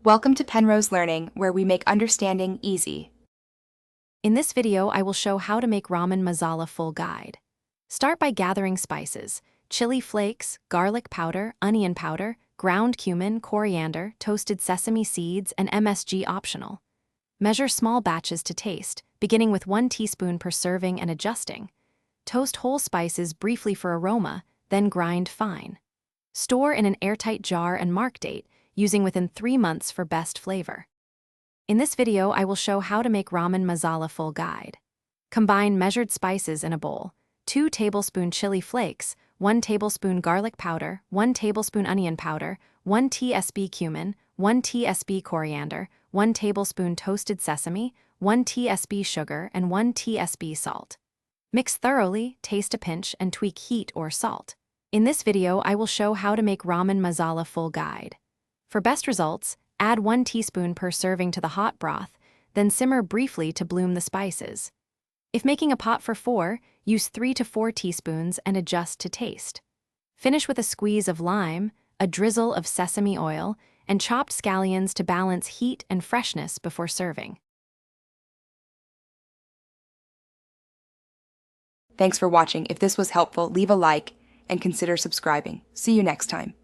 Welcome to Penrose Learning, where we make understanding easy. In this video, I will show how to make ramen masala full guide. Start by gathering spices: chili flakes, garlic powder, onion powder, ground cumin, coriander, toasted sesame seeds, and MSG optional. Measure small batches to taste, beginning with 1 teaspoon per serving and adjusting. Toast whole spices briefly for aroma, then grind fine. Store in an airtight jar and mark date, using within 3 months for best flavor. In this video, I will show how to make ramen masala full guide. Combine measured spices in a bowl: 2 tablespoon chili flakes, 1 tablespoon garlic powder, 1 tablespoon onion powder, 1 tsp cumin, 1 tsp coriander, 1 tablespoon toasted sesame, 1 tsp sugar, and 1 tsp salt. Mix thoroughly, taste a pinch, and tweak heat or salt. In this video, I will show how to make ramen masala full guide. For best results, add 1 teaspoon per serving to the hot broth, then simmer briefly to bloom the spices. If making a pot for 4, use 3 to 4 teaspoons and adjust to taste. Finish with a squeeze of lime, a drizzle of sesame oil, and chopped scallions to balance heat and freshness before serving. Thanks for watching. If this was helpful, leave a like and consider subscribing. See you next time.